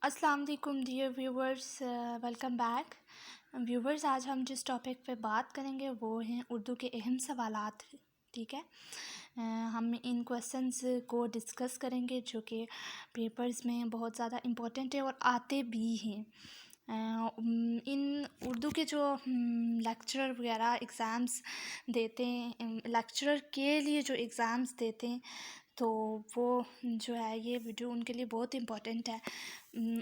अस्सलाम वालेकुम dear viewers, welcome back viewers. आज हम जिस टॉपिक पे बात करेंगे वो हैं उर्दू के अहम सवालात। ठीक है, हम इन क्वेश्चंस को डिस्कस करेंगे जो कि पेपर्स में बहुत ज़्यादा इम्पोर्टेंट है और आते भी हैं। इन उर्दू के जो लेक्चरर वगैरह एग्ज़ाम्स देते हैं, लेक्चरर के लिए जो एग्ज़ाम्स देते हैं, तो वो जो है ये वीडियो उनके लिए बहुत इम्पोर्टेंट है।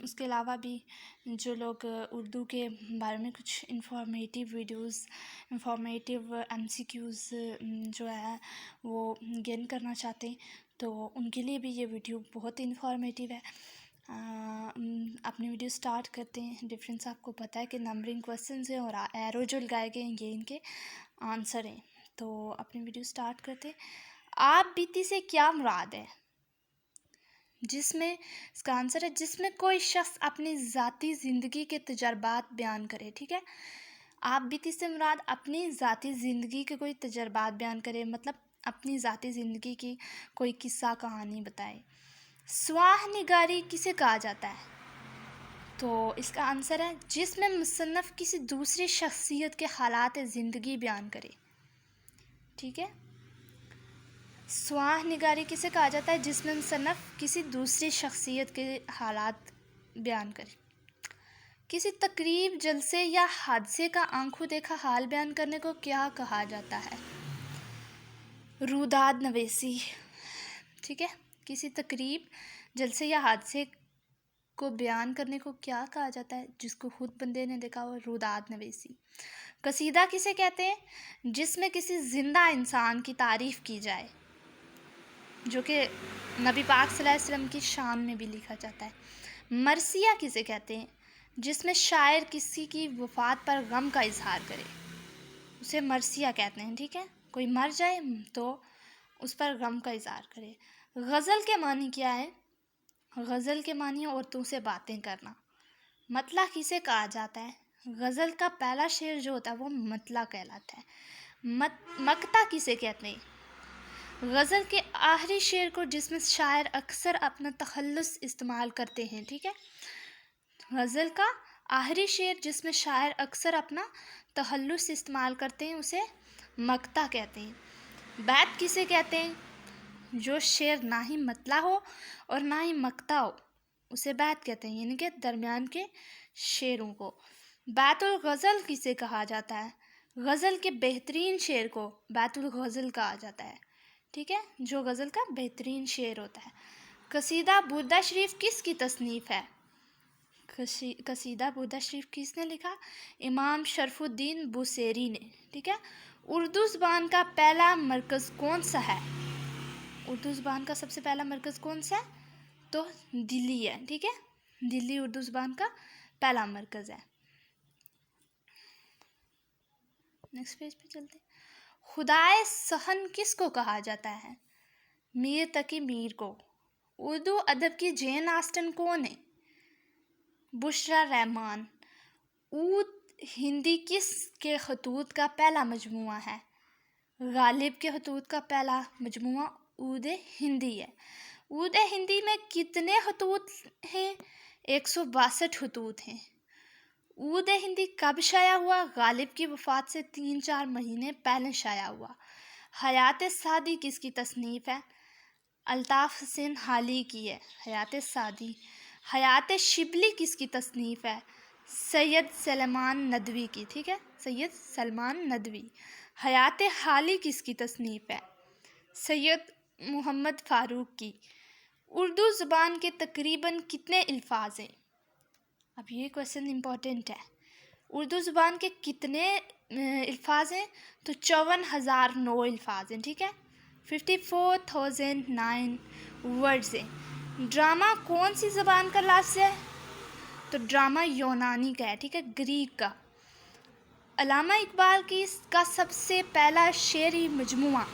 उसके अलावा भी जो लोग उर्दू के बारे में कुछ इंफॉर्मेटिव वीडियोस, इंफॉर्मेटिव एमसीक्यूज़ जो है वो गेन करना चाहते हैं, तो उनके लिए भी ये वीडियो बहुत इंफॉर्मेटिव है। अपनी वीडियो स्टार्ट करते हैं। डिफरेंस आपको पता है कि नंबरिंग क्वेश्चंस हैं और एरो जो लगाए गए हैं ये इनके आंसर हैं। तो अपनी वीडियो स्टार्ट करते हैं। आप बीती से क्या मुराद है? जिसमें इसका आंसर है जिसमें कोई शख्स अपनी ज़ाती ज़िंदगी के तजर्बात बयान करे। ठीक है, आप बीती से मुराद अपनी ज़ाती ज़िंदगी के कोई तजर्बात बयान करे, मतलब अपनी ज़ाती ज़िंदगी की कोई किस्सा कहानी बताए। स्वाह निगारी किसे कहा जाता है? तो इसका आंसर है जिसमें मुसन्नफ़ किसी दूसरी शख्सियत के हालात ज़िंदगी बयान करे। ठीक है, स्वाह निगारी किसे कहा जाता है? जिसमें मुसन्नफ़ किसी दूसरी शख्सियत के हालात बयान करे। किसी तकरीब, जलसे या हादसे का आंखों देखा हाल बयान करने को क्या कहा जाता है? रुदाद नवेसी। ठीक है, किसी तकरीब, जलसे या हादसे को बयान करने को क्या कहा जाता है? जिसको खुद बंदे ने देखा हो, रुदाद नवेसी। कसीदा किसे कहते हैं? जिसमें किसी ज़िंदा इंसान की तारीफ़ की जाए, जो कि नबी पाक सल्लल्लाहु अलैहि वसल्लम की शान में भी लिखा जाता है। मरसिया किसे कहते हैं? जिसमें शायर किसी की वफ़ात पर गम का इजहार करे, उसे मरसिया कहते हैं। ठीक है, कोई मर जाए तो उस पर गम का इजहार करे। गज़ल के मानी क्या है? गज़ल के मानी औरतों से बातें करना। मतला किसे कहा जाता है? गज़ल का पहला शेर जो होता है वो मतला कहलाता है। मकता किसे कहते हैं? गज़ल के आखिरी शेर को जिसमें शायर अक्सर अपना तखल्लुस इस्तेमाल करते हैं। ठीक है, गज़ल का आखिरी शेर जिसमें शायर अक्सर अपना तखल्लुस इस्तेमाल करते हैं उसे मकता कहते हैं। बैत किसे कहते हैं? जो शेर ना ही मतला हो और ना ही मकता हो उसे बैत कहते हैं, यानी कि दरमियान के शेरों को। बैतुल गज़ल किसे कहा जाता है? गज़ल के बेहतरीन शेर को बैतुल गज़ल कहा जाता है। ठीक है, जो गज़ल का बेहतरीन शेर होता है। कसीदा बुर्दा शरीफ किसकी तसनीफ़ है? कसीदा बुर्दा शरीफ किसने लिखा? इमाम शरफुद्दीन बुसेरी ने। ठीक है, उर्दू ज़बान का पहला मरकज़ कौन सा है? उर्दू ज़बान का सबसे पहला मरकज़ कौन सा है? तो दिल्ली है। ठीक है, दिल्ली उर्दू ज़बान का पहला मरकज़ है। नेक्स्ट पेज पे चलते हैं। खुदाए सहन किसको कहा जाता है? मीर तकी मीर को। उर्दू अदब की जेन आस्टन कौन है? बुशरा रहमान। ऊद हिंदी किस के खतूत का पहला मजमुआ है? गालिब के खतूत का पहला मजमुआ ऊद हिंदी है। ऊद हिंदी में कितने खतूत हैं? 162 खतूत हैं। ऊद हिंदी कब शाया हुआ? गालिब की वफ़ात से 3-4 महीने पहले शाया हुआ। हयात सादी किसकी तसनीफ़ है? अल्ताफ़ हुसैन हाली की है हयात सादी। हयात शिबली किसकी तसनीफ़ है? सैयद सलमान नदवी की। ठीक है, सैयद सलमान नदवी। हयात हाली किसकी तसनीफ़ है? सैयद मोहम्मद फ़ारूक की। उर्दू ज़बान के तकरीबन कितने अल्फाज हैं? अब ये क्वेश्चन इम्पोर्टेंट है। उर्दू ज़बान के कितने अल्फाज हैं? तो 54,009 अल्फाज हैं। ठीक है, 54,009 वर्ड्स हैं। ड्रामा कौन सी ज़बान का लफ्ज़ है? तो ड्रामा यूनानी का है। ठीक है, ग्रीक का। अल्लामा इकबाल की का सबसे पहला शेरी मजमुआ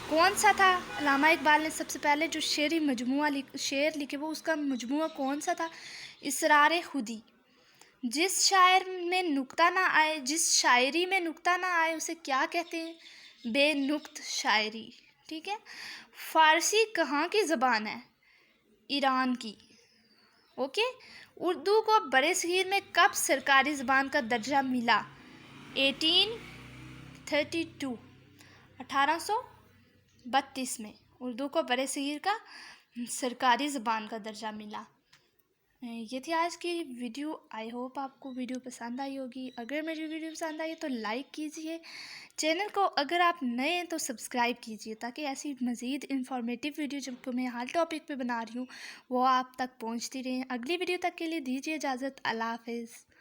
कौन सा था? अल्लामा इकबाल ने सबसे पहले जो शेरी मजमुआ शेर लिखे वो उसका मजमुआ कौन सा था? इसरार खुदी। जिस शायर में नुक्ता ना आए, जिस शायरी में नुक्ता ना आए उसे क्या कहते हैं? बेनुक्त शायरी। ठीक है, फ़ारसी कहाँ की ज़बान है? ईरान की। اوکے. اردو کو برِ صغیر میں کب سرکاری زبان کا درجہ ملا؟ 1832، 1832 میں اردو کو برِ صغیر کا سرکاری زبان کا درجہ ملا. یہ تھی آج کی ویڈیو. آئی ہوپ آپ کو ویڈیو پسند آئی ہوگی. اگر میری ویڈیو پسند آئی تو لائک کیجیے. چینل کو اگر آپ نئے ہیں تو سبسکرائب کیجیے تاکہ ایسی مزید انفارمیٹیو ویڈیو جب میں ہر ٹاپک پہ بنا رہی ہوں وہ آپ تک پہنچتی رہیں. اگلی ویڈیو تک کے لیے دیجیے اجازت. اللہ حافظ.